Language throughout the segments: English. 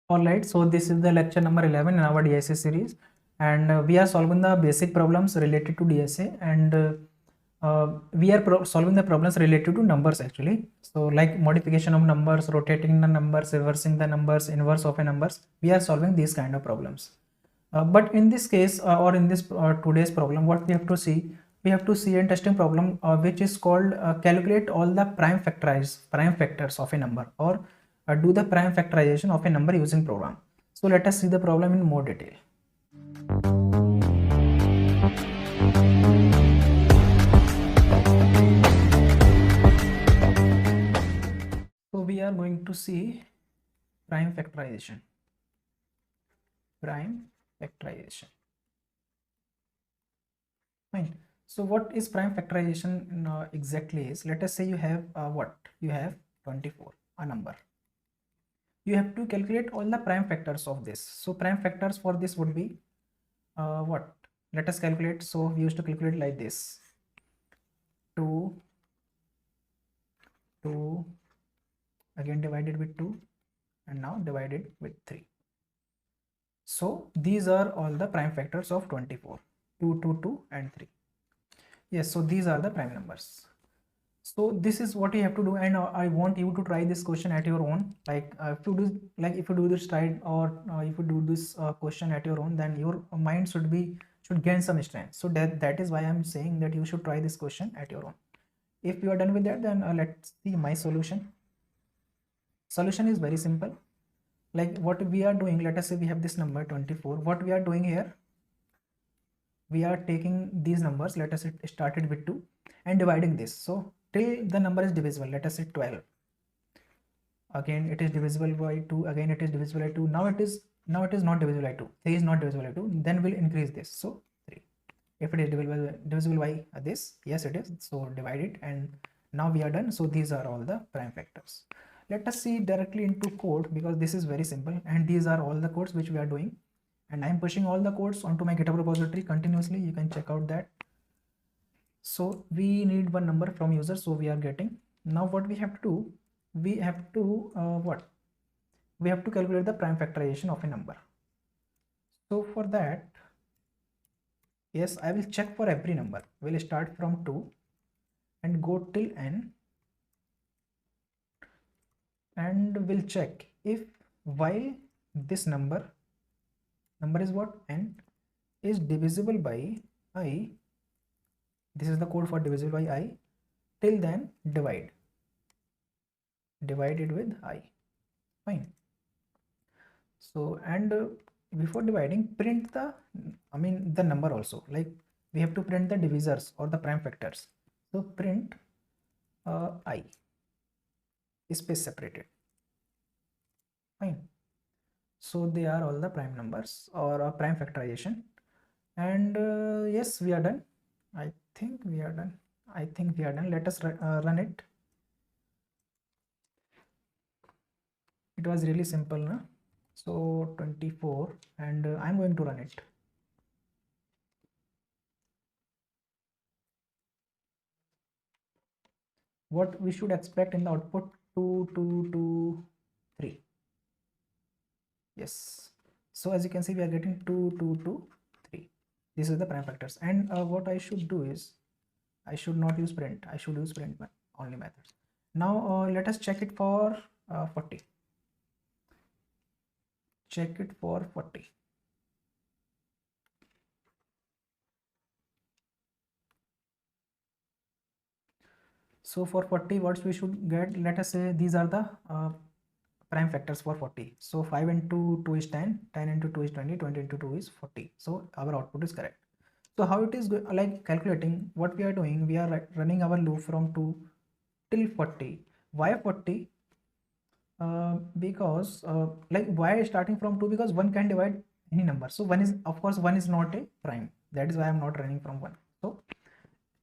All right, so this is the lecture number 11 in our DSA series, and we are solving the basic problems related to DSA, and we are solving the problems related to numbers actually. So like modification of numbers, rotating the numbers, reversing the numbers, inverse of a numbers, we are solving these kind of problems. But in this case or in this today's problem, what we have to see an interesting problem which is called calculate all the prime factors of a number, or do the prime factorization of a number using program. So let us see the problem in more detail. So we are going to see prime factorization. Fine. So what is prime factorization exactly is, let us say you have you have 24, a number. You have to calculate all the prime factors of this. So prime factors for this would be what? Let us calculate. So we used to calculate like this: 2, again divided with 2, and now divided with 3. So these are all the prime factors of 24: 2, 2, 2, and 3. Yes, so these are the prime numbers. So this is what you have to do, and I want you to try this question at your own. Like if you do this slide, or if you do this question at your own, then your mind should gain some strength. So that is why I'm saying that you should try this question at your own. If you are done with that, then let's see my solution. Solution is very simple. Like what we are doing, let us say we have this number 24. What we are doing here, we are taking these numbers, let us say it started with 2, and dividing this. So till the number is divisible, let us say 12. Again it is divisible by 2, again it is divisible by 2. Now it is not divisible by 2. 3 is not divisible by 2. Then we'll increase this. So 3. If it is divisible by this, yes it is. So divide it, and now we are done. So these are all the prime factors. Let us see directly into code, because this is very simple, and these are all the codes which we are doing, and I'm pushing all the codes onto my GitHub repository continuously. You can check out that. So we need one number from user, so we are getting. Now what we have to do, we have to we have to calculate the prime factorization of a number. So for that, yes, I will check for every number. We'll start from 2 and go till n, and we'll check if while this number is what, n, is divisible by I, this is the code for divisible by I, till then divide it with I. Fine. So and before dividing, print the the number also. Like we have to print the divisors or the prime factors. So print I space separated. Fine. So they are all the prime numbers, or prime factorization. And yes, we are done. I think we are done. Let us run it. It was really simple, na? So 24, and I'm going to run it. What we should expect in the output? 2, 2, 2, 3. Yes. So as you can see, we are getting 2, 2, 2, 3. This is the prime factors. And what I should do is, I should not use print. I should use print only methods. Now let us check it for 40. Check it for 40. So for 40, what we should get, let us say these are the prime factors for 40. So 5 into 2 is 10, 10 into 2 is 20, 20 into 2 is 40. So our output is correct. So how it is like calculating, what we are doing, we are running our loop from 2 till 40. Why 40? Because like why starting from 2? Because 1 can divide any number. So 1 is, of course 1 is not a prime. That is why I am not running from 1. So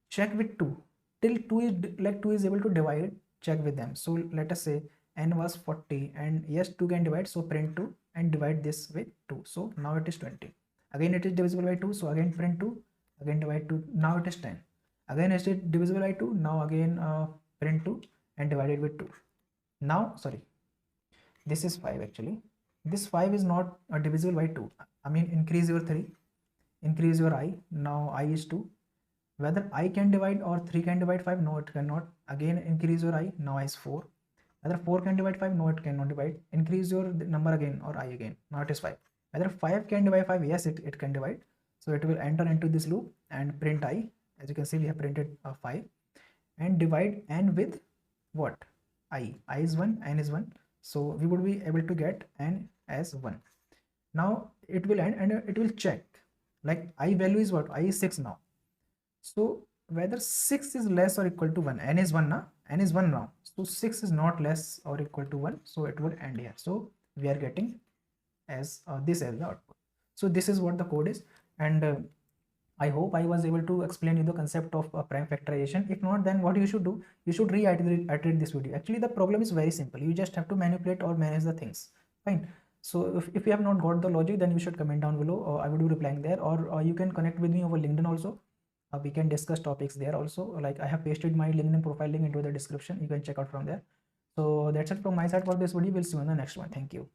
check with 2 till 2 is like 2 is able to divide, check with them. So let us say n was 40, and yes 2 can divide, so print 2 and divide this with 2. So now it is 20. Again it is divisible by 2, so again print 2, again divide 2, now it is 10. Again it is divisible by 2, now again print 2 and divide it with 2. Now sorry, this is 5 actually. this 5 is not divisible by 2. I mean, increase your 3, increase your I. Now I is 2. Whether I can divide or 3 can divide 5? No, it cannot. Again, increase your I. Now I is 4. Whether 4 can divide 5? No, it cannot divide. Increase your number again or I again. Now it is 5. Whether 5 can divide 5? Yes, it can divide. So it will enter into this loop and print I. As you can see, we have printed 5 and divide n with what? I. I is 1, n is 1. So we would be able to get n as 1. Now it will end and it will check. Like I value is what? I is 6 now. So whether 6 is less or equal to 1, n is 1 now, n is 1 now. So 6 is not less or equal to 1. So it would end here. So we are getting as this as the output. So this is what the code is. And I hope I was able to explain you the concept of prime factorization. If not, then what you should do, you should reiterate this video. Actually, the problem is very simple. You just have to manipulate or manage the things. Fine. So if you have not got the logic, then you should comment down below. I would be replying there, or you can connect with me over LinkedIn also. We can discuss topics there also. Like I have pasted my LinkedIn profile link into the description. You can check out from there. So that's it from my side for this video. We'll see you in the next one. Thank you.